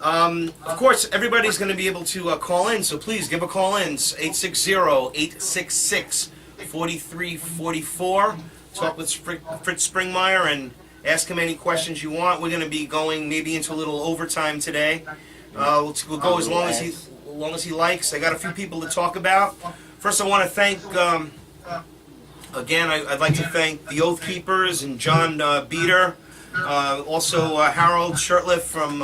Of course, everybody's going to be able to call in, so please give a call in. 860-866-4344. Talk with Fritz Springmeier and ask him any questions you want. We're going to be going maybe into a little overtime today. We'll go as long as he likes. I got a few people to talk about. First, I want to thank, again, I'd like to thank the Oath Keepers and John Beater. Also Hal Shurtleff from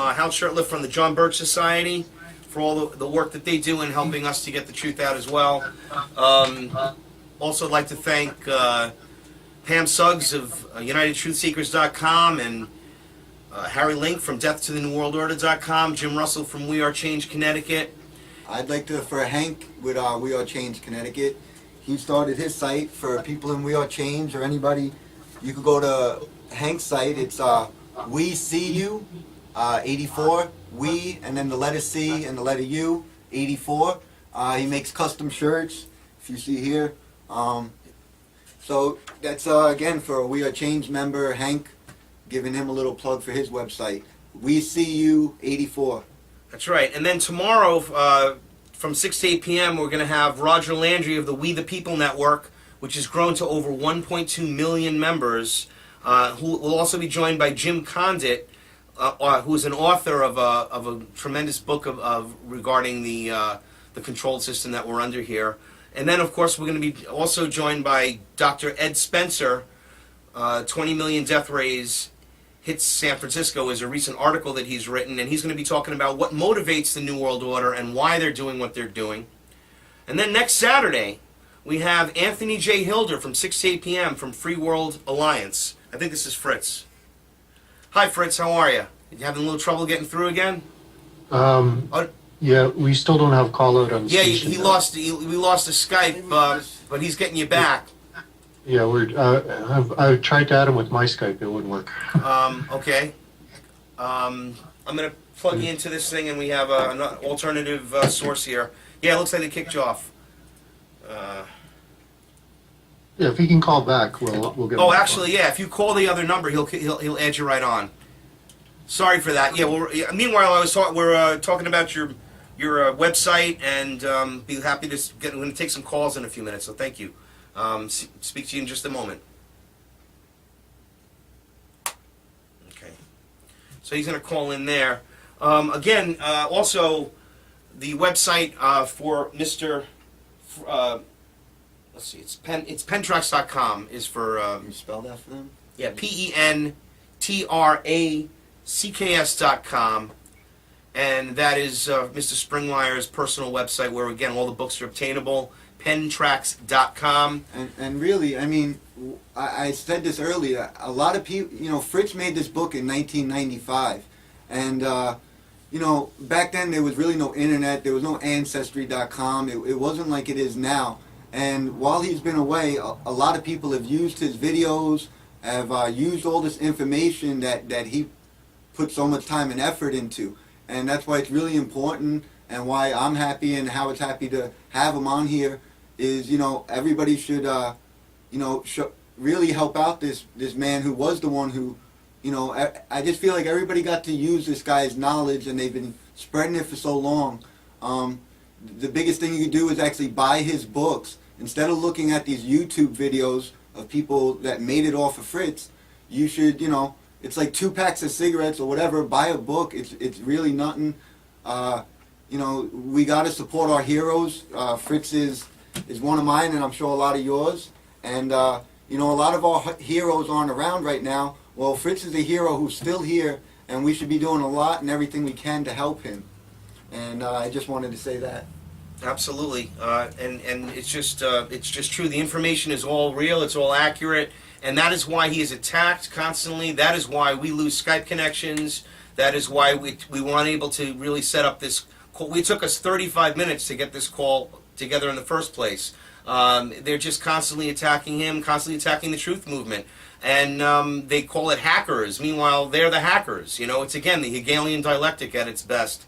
the John Birch Society for all the work that they do in helping us to get the truth out as well. Also, I'd like to thank Pam Suggs of UnitedTruthSeekers.com and Harry Link from DeathToTheNewWorldOrder.com, Jim Russell from We Are Change Connecticut. I'd like to, for Hank with We Are Change Connecticut, he started his site for people in We Are Change or anybody. You could go to Hank's site. It's We See You 84, We, and then the letter C and the letter U 84. He makes custom shirts, if you see here. So that's again for a We Are Change member, Hank, giving him a little plug for his website. We See You 84. That's right. And then tomorrow, from 6 to 8 p.m., we're going to have Roger Landry of the We the People Network, which has grown to over 1.2 million members. Who will also be joined by Jim Condit, who is an author of a tremendous book regarding the controlled system that we're under here. And then, of course, we're going to be also joined by Dr. Ed Spencer. 20 Million Death Rays Hits San Francisco is a recent article that he's written, and he's going to be talking about what motivates the New World Order and why they're doing what they're doing. And then next Saturday, we have Anthony J. Hilder from 6 to 8 p.m. from Free World Alliance. I think this is Fritz. Hi, Fritz. How are you? You having a little trouble getting through again? Yeah, we still don't have call out on station. Yeah, we lost the Skype, but he's getting you back. Yeah, I tried to add him with my Skype. It wouldn't work. Okay. I'm going to plug you into this thing, and we have an alternative source here. Yeah, it looks like they kicked you off. Yeah, if he can call back, we'll get him. Oh, actually, yeah. If you call the other number, he'll add you right on. Sorry for that. Yeah. Well, meanwhile, we're talking about your website, and be happy to get. We're going to take some calls in a few minutes. So thank you. Speak to you in just a moment. Okay. So he's going to call in there. Again, also the website for Mr. Let's see, it's pentrax.com is for... Can you spell that for them? Yeah, pentracs.com. And that is Mr. Springmeier's personal website where, again, all the books are obtainable. pentrax.com. And really, I mean, I said this earlier, a lot of people, Fritz made this book in 1995. And, back then there was really no internet, there was no Ancestry.com. It wasn't like it is now. And while he's been away, a lot of people have used his videos, have used all this information that he put so much time and effort into. And that's why it's really important, and why I'm happy and Howard's happy to have him on here, is, everybody should, really help out this man who was the one who, I just feel like everybody got to use this guy's knowledge, and they've been spreading it for so long. The biggest thing you can do is actually buy his books. Instead of looking at these YouTube videos of people that made it off of Fritz, you should, it's like 2 packs of cigarettes or whatever, buy a book. It's really nothing. We got to support our heroes. Fritz is one of mine, and I'm sure a lot of yours. And, a lot of our heroes aren't around right now. Well, Fritz is a hero who's still here, and we should be doing a lot and everything we can to help him. And I just wanted to say that. Absolutely, and it's just true. The information is all real. It's all accurate, and that is why he is attacked constantly. That is why we lose Skype connections. That is why we weren't able to really set up this call. It took us 35 minutes to get this call together in the first place. They're just constantly attacking him, constantly attacking the truth movement, and they call it hackers. Meanwhile, they're the hackers. It's again the Hegelian dialectic at its best.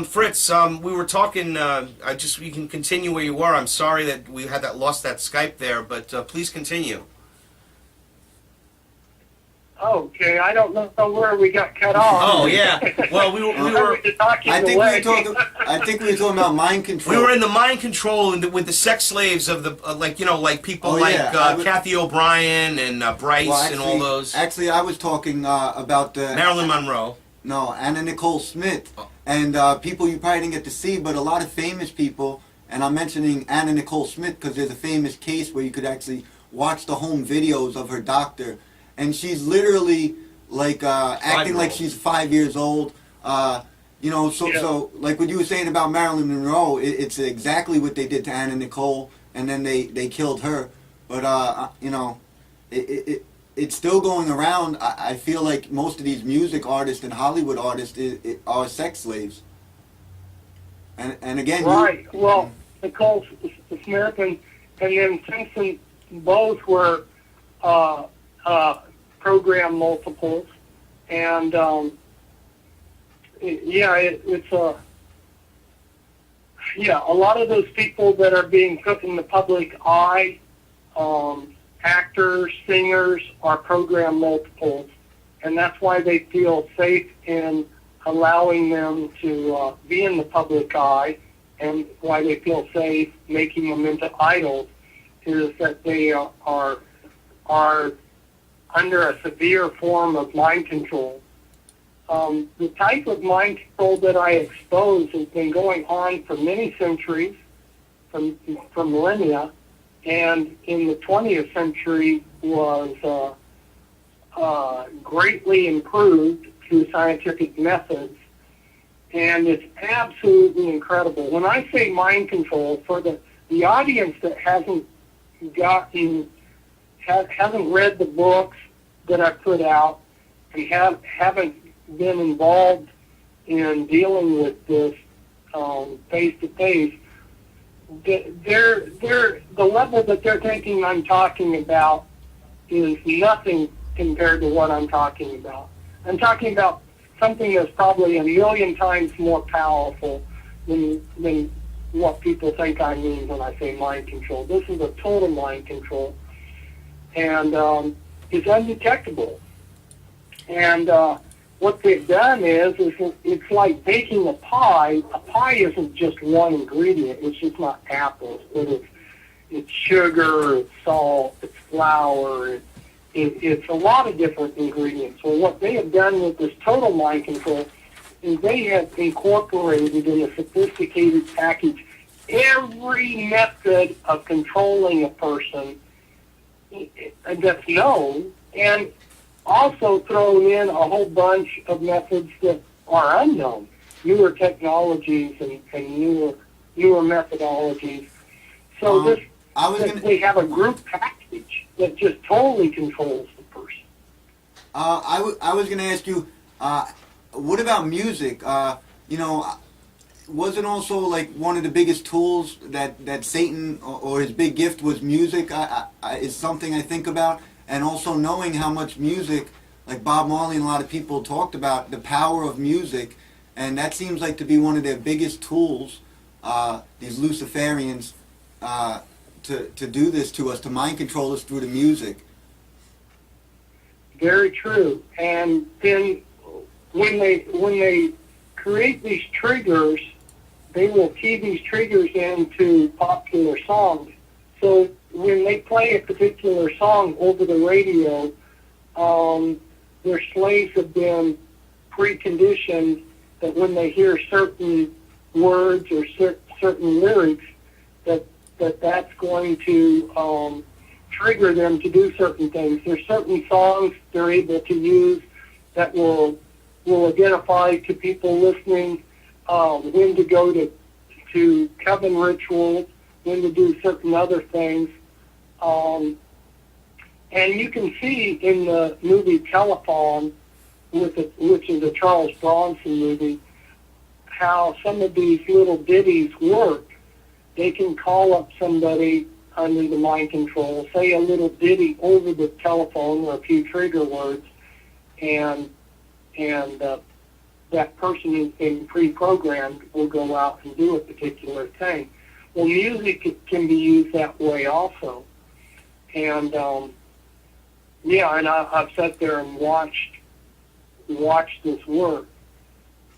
Fritz, we were talking, you can continue where you were. I'm sorry that we had lost that Skype there, but please continue. Okay, I don't know where we got cut off. Oh yeah. Well, we were talking I think away. I think we were talking about mind control. we were in the mind control and with the sex slaves of the like people Oh, like yeah, I would- Kathy O'Brien and Bryce Well, and all those. Actually, I was talking about the Marilyn Monroe. No, Anna Nicole Smith. Oh. And people you probably didn't get to see, but a lot of famous people, and I'm mentioning Anna Nicole Smith because there's a famous case where you could actually watch the home videos of her doctor. And she's literally like acting like she's 5 years old. You know, so like what you were saying about Marilyn Monroe, it's exactly what they did to Anna Nicole, and then they killed her. But, you know, it's still going around. I feel like most of these music artists and Hollywood artists are sex slaves. And again, Right. Well, Nicole Smith and then Simpson both were program multiples, and it's a lot of those people that are being put in the public eye, actors, singers, are program multiples, and that's why they feel safe in allowing them to be in the public eye, and why they feel safe making them into idols is that they are under a severe form of mind control. The type of mind control that I expose has been going on for many centuries, from millennia, and in the 20th century was greatly improved through scientific methods, and it's absolutely incredible. When I say mind control, for the audience that hasn't read the books that I put out and haven't been involved in dealing with this face to face, the level that they're thinking I'm talking about is nothing compared to what I'm talking about. I'm talking about something that's probably 1,000,000 times more powerful than what people think I mean when I say mind control. This is a total mind control, and it's undetectable. And what they've done is it's like baking a pie. A pie isn't just one ingredient. It's just not apples, but it's sugar, it's salt, it's flour, it's a lot of different ingredients. So what they have done with this total mind control is they have incorporated in a sophisticated package every method of controlling a person that's known, and also thrown in a whole bunch of methods that are unknown, newer technologies and newer methodologies. So they have a group package that just totally controls the person. I was going to ask you, what about music? You know, wasn't also like one of the biggest tools that Satan or his big gift was music? Is something I think about, and also knowing how much music, like Bob Marley and a lot of people talked about the power of music, and that seems like to be one of their biggest tools. These Luciferians to do this to us, to mind control us through the music. Very true. And then when they create these triggers, they will key these triggers into popular songs. So when they play a particular song over the radio, their slaves have been preconditioned that when they hear certain words or certain lyrics, that's going to trigger them to do certain things. There's certain songs they're able to use that will identify to people listening when to go to coven rituals, when to do certain other things. And you can see in the movie Telephone, which is a Charles Bronson movie, how some of these little ditties work. They can call up somebody under the mind control, say a little ditty over the telephone or a few trigger words, and that person who's been pre-programmed will go out and do a particular thing. Well, music can be used that way also. And Yeah, and I've sat there and watched this work.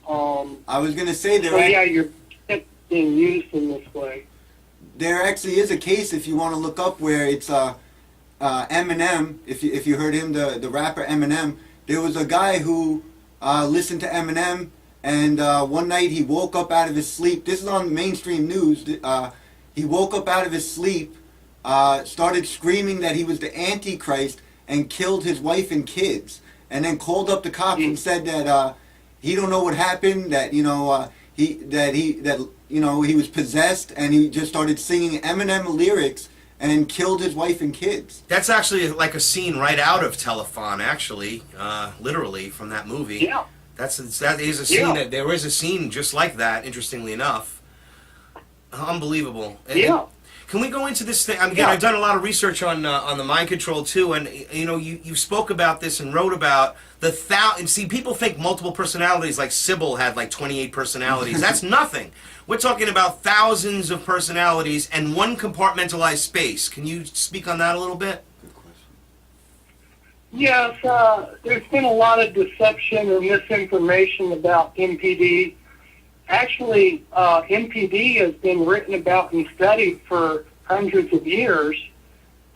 I was going to say So yeah, you're being used in this way. there actually is a case, if you want to look up, where it's Eminem. If you heard him, the rapper Eminem, there was a guy who listened to Eminem, and one night he woke up out of his sleep. This is on mainstream news. He woke up out of his sleep, started screaming that he was the Antichrist, and killed his wife and kids, and then called up the cops and said that he don't know what happened, that he was possessed, and he just started singing Eminem lyrics and killed his wife and kids. That's actually like a scene right out of Telefon, actually, literally from that movie. Yeah. That is a scene. Yeah. There is a scene just like that. Interestingly enough, unbelievable. Yeah. Can we go into this thing? Again, Yeah. I've done a lot of research on the mind control too, and you spoke about this and wrote about and see, people think multiple personalities, like Sybil had like 28 personalities. That's nothing. We're talking about thousands of personalities and one compartmentalized space. Can you speak on that a little bit? Good question. Yes, there's been a lot of deception or misinformation about MPD. Actually, MPD has been written about and studied for hundreds of years.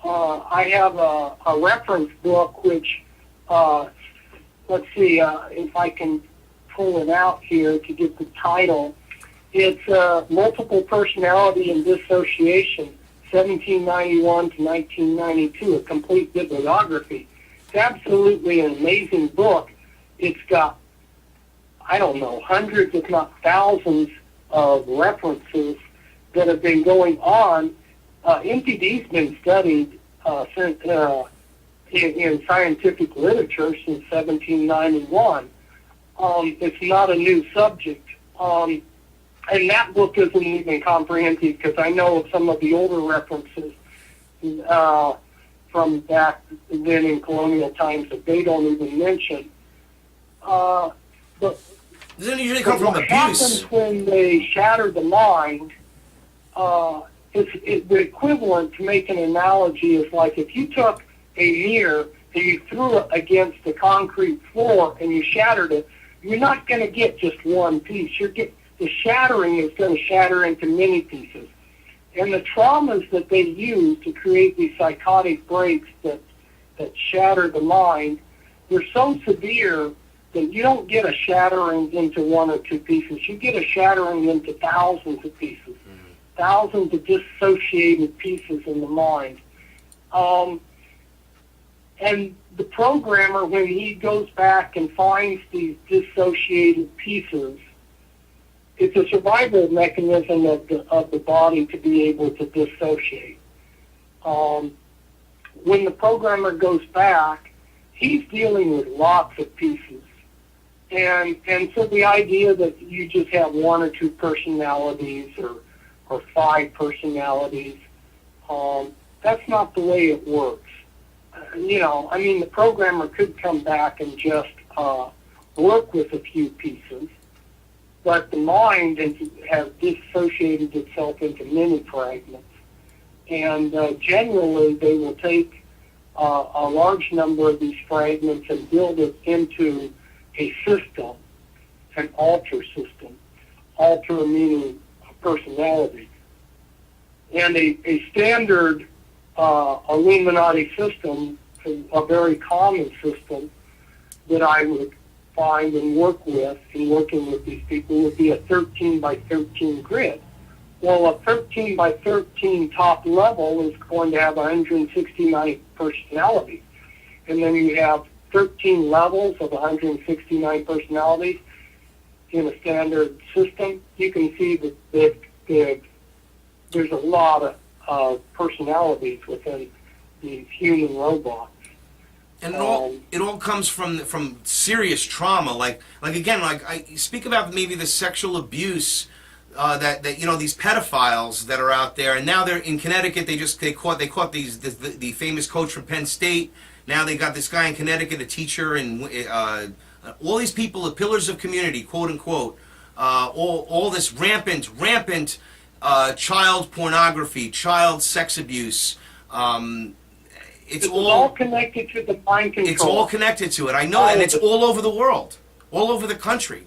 I have a reference book which, let's see if I can pull it out here to get the title. It's Multiple Personality and Dissociation, 1791 to 1992, a complete bibliography. It's absolutely an amazing book. It's got, I don't know, hundreds if not thousands of references that have been going on. MPD's been studied in scientific literature since 1791. It's not a new subject. And that book isn't even comprehensive because I know of some of the older references from back then in colonial times that they don't even mention. But Doesn't it usually come from what abuse? happens when they shatter the mind, the equivalent, to make an analogy, is like if you took a mirror and you threw it against the concrete floor and you shattered it, you're not going to get just one piece. The shattering is going to shatter into many pieces. And the traumas that they use to create these psychotic breaks that shatter the mind, they're so severe that you don't get a shattering into one or two pieces. You get a shattering into thousands of pieces, thousands of dissociated pieces in the mind. And the programmer, when he goes back and finds these dissociated pieces, it's a survival mechanism of the body to be able to dissociate. When the programmer goes back, he's dealing with lots of pieces. And so the idea that you just have one or two personalities or five personalities, that's not the way it works. The programmer could come back and just work with a few pieces, but the mind has dissociated itself into many fragments. And generally, they will take a large number of these fragments and build it into a system, an alter system. Alter meaning a personality. And a standard Illuminati system, a very common system that I would find and work with in working with these people, would be a 13 by 13 grid. Well, a 13 by 13 top level is going to have 169 personalities. And then you have 13 levels of 169 personalities in a standard system. You can see that there's a lot of personalities within these human robots. And it all comes from serious trauma. Like again, I speak about maybe the sexual abuse that these pedophiles that are out there, and now they're in Connecticut. They caught the famous coach from Penn State. Now they got this guy in Connecticut, a teacher, and all these people, the pillars of community, quote unquote. All this rampant child pornography, child sex abuse. It's This is all connected to the mind control. It's all connected to it. I know that, and it's all over the world, all over the country.